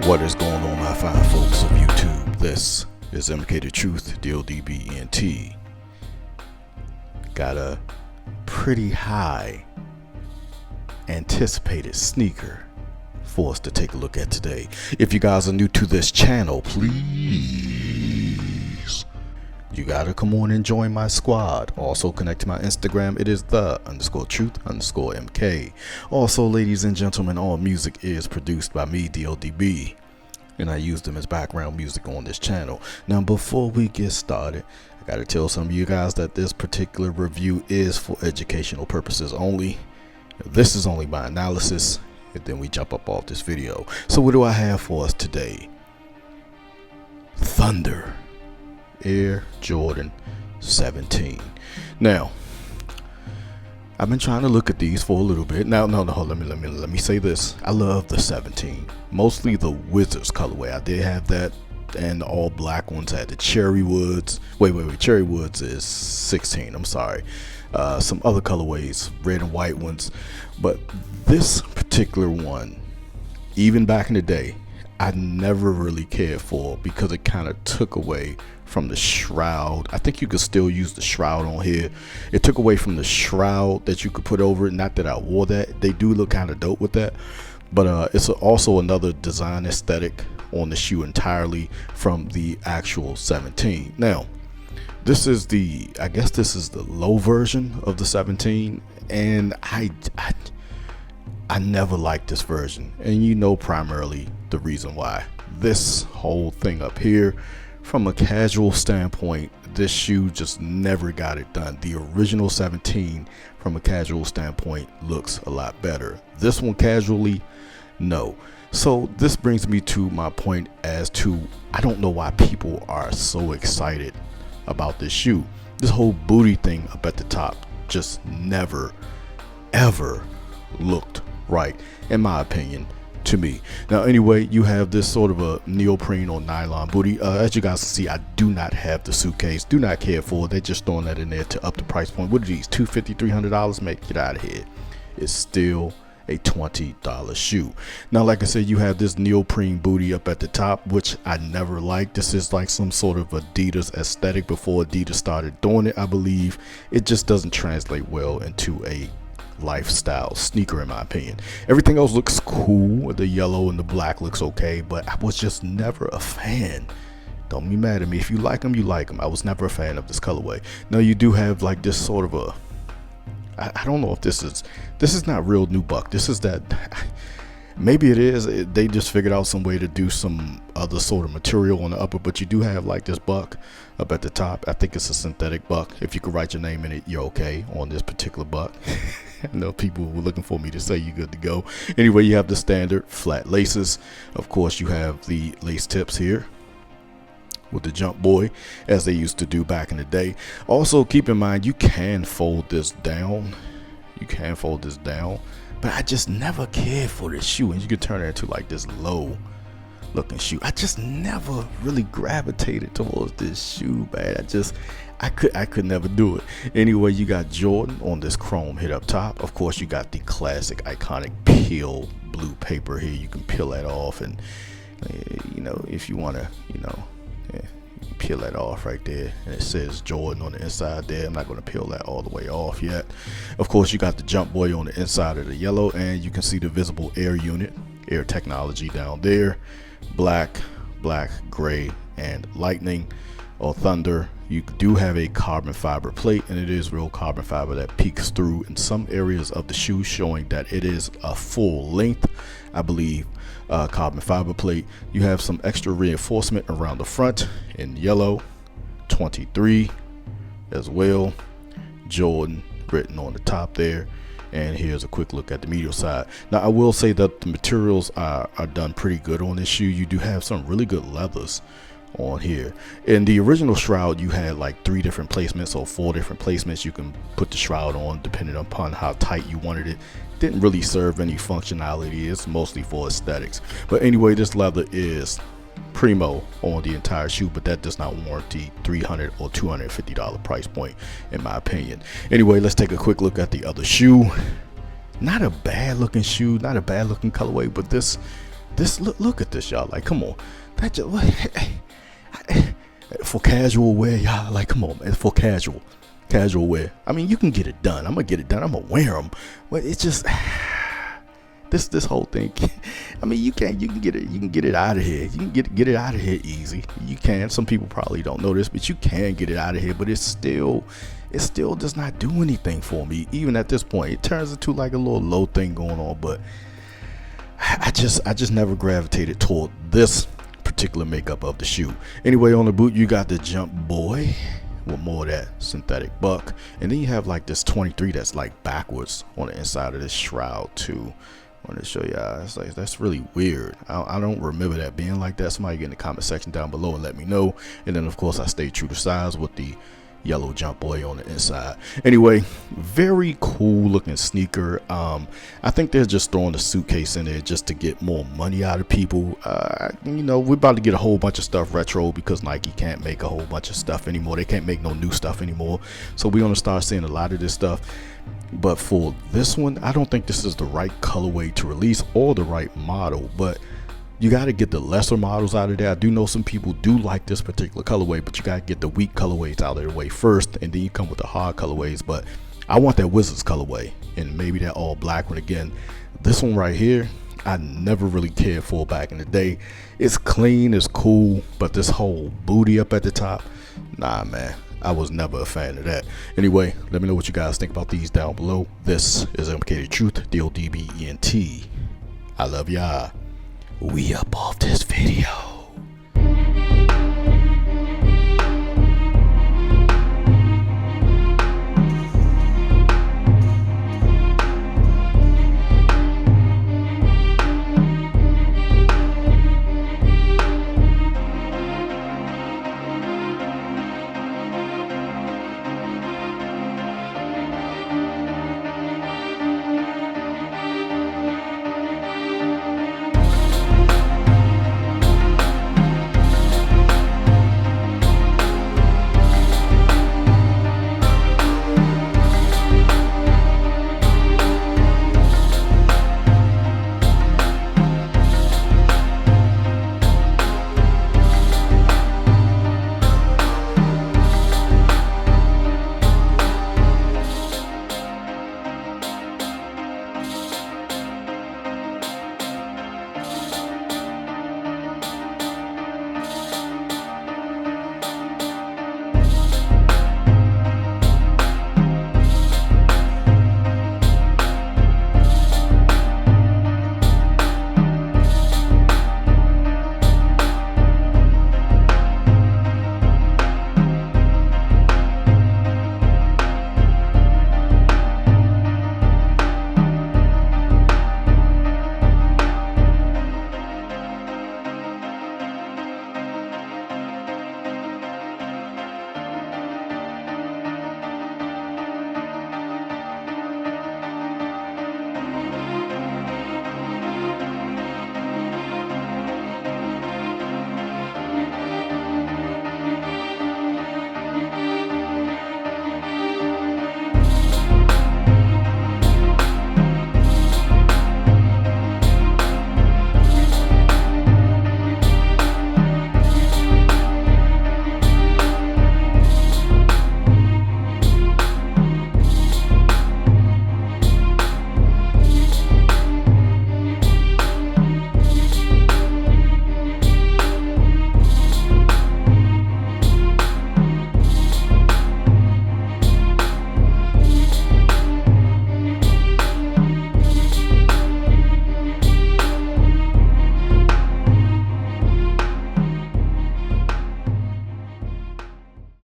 What is going on, my fine folks of YouTube? This is MK the Truth, DLDBENT. Got a pretty high anticipated sneaker for us to take a look at today. If you guys are new to this channel, please, you gotta come on and join my squad. Also connect to my Instagram. It is the_truth_MK. Also, ladies and gentlemen, all music is produced by me, DLDB, and I use them as background music on this channel. Now, before we get started, I gotta tell some of you guys that this particular review is for educational purposes only. This is only my analysis, and then we jump up off this video. So what do I have for us today? Thunder Air Jordan 17. Now, I've been trying to look at these for a little bit. Now, let me say this. I love the 17, mostly the Wizards colorway. I did have that, and the all black ones had the cherry woods. Wait, cherry woods is 16. I'm sorry. Some other colorways, red and white ones, but this particular one, even back in the day, I never really cared for because it kind of took away from the shroud. I think you could still use the shroud on here. It took away from the shroud that you could put over it. Not that I wore that. They do look kind of dope with that, but it's also another design aesthetic on the shoe entirely from the actual 17. Now, this is I guess this is the low version of the 17, and I never liked this version, and you know primarily the reason why. This whole thing up here, from a casual standpoint, this shoe just never got it done. The original 17 from a casual standpoint looks a lot better. This one casually, no. So this brings me to my point as to, I don't know why people are so excited about this shoe. This whole booty thing up at the top just never ever looked right, in my opinion, to me. Now, anyway, you have this sort of a neoprene or nylon booty. As you guys can see, I do not have the suitcase. Do not care for it. They're just throwing that in there to up the price point. What are these, $250, $300? Make it out of here. It's still a $20 shoe. Now, like I said, you have this neoprene booty up at the top, which I never liked. This is like some sort of Adidas aesthetic before Adidas started doing it, I believe. It just doesn't translate well into a lifestyle sneaker, in my opinion. Everything else looks cool. The yellow and the black looks okay, but I was just never a fan. Don't be mad at me. If you like them, you like them. I was never a fan of this colorway. Now, you do have like this sort of a, I don't know if this is not real nubuck. This is that, maybe it is. They just figured out some way to do some other sort of material on the upper, but you do have like this buck up at the top. I think it's a synthetic buck. If you could write your name in it, you're okay on this particular buck. I know people were looking for me to say you're good to go. Anyway, you have the standard flat laces. Of course, you have the lace tips here with the jump boy, as they used to do back in the day. Also, keep in mind, you can fold this down. But I just never cared for this shoe, and you can turn it into like this low looking shoe. I just never really gravitated towards this shoe, man. I could never do it. Anyway, you got Jordan on this chrome hit up top. Of course, you got the classic iconic peel blue paper here. You can peel that off, and you know, if you want to, you know, peel that off right there, and it says Jordan on the inside there. I'm not going to peel that all the way off yet. Of course, you got the jump boy on the inside of the yellow, and you can see the visible air unit, air technology down there. Black, gray, and lightning or thunder. You do have a carbon fiber plate, and it is real carbon fiber that peeks through in some areas of the shoe, showing that it is a full length, I believe, carbon fiber plate. You have some extra reinforcement around the front in yellow, 23 as well, Jordan written on the top there. And here's a quick look at the medial side. Now, I will say that the materials are done pretty good on this shoe. You do have some really good leathers on here. In the original shroud, you had like 3 different placements or 4 different placements you can put the shroud on, depending upon how tight you wanted it. Didn't really serve any functionality. It's mostly for aesthetics. But anyway, this leather is primo on the entire shoe, but that does not warrant the $300 or $250 price point, in my opinion. Anyway, let's take a quick look at the other shoe. Not a bad looking shoe, not a bad looking colorway, but this This look at this, y'all. Like, come on, that just for casual wear, y'all. Like, come on, man, for casual wear. I mean, you can get it done. I'm gonna get it done. I'm gonna wear them, but it's just this whole thing. I mean, you can get it out of here. You can get it out of here easy. You can. Some people probably don't know this, but you can get it out of here. But it still does not do anything for me. Even at this point, it turns into like a little low thing going on. But I just never gravitated toward this particular makeup of the shoe. Anyway, on the boot, you got the Jump Boy with more of that synthetic buck, and then you have like this 23 that's like backwards on the inside of this shroud too. I want to show y'all. It's like, that's really weird. I don't remember that being like that. Somebody get in the comment section down below and let me know. And then of course I stay true to size with the yellow Jump Boy on the inside. Anyway, very cool looking sneaker. I think they're just throwing the suitcase in there just to get more money out of people. You know, we're about to get a whole bunch of stuff retro because Nike can't make a whole bunch of stuff anymore. They can't make no new stuff anymore, so we're gonna start seeing a lot of this stuff. But for this one, I don't think this is the right colorway to release or the right model, but you got to get the lesser models out of there. I do know some people do like this particular colorway, but you got to get the weak colorways out of the way first, and then you come with the hard colorways. But I want that Wizards colorway, and maybe that all black one again. This one right here, I never really cared for back in the day. It's clean, it's cool, but this whole booty up at the top, nah, man. I was never a fan of that. Anyway, let me know what you guys think about these down below. This is MK Truth, DODBENT. I love y'all. We up off this video.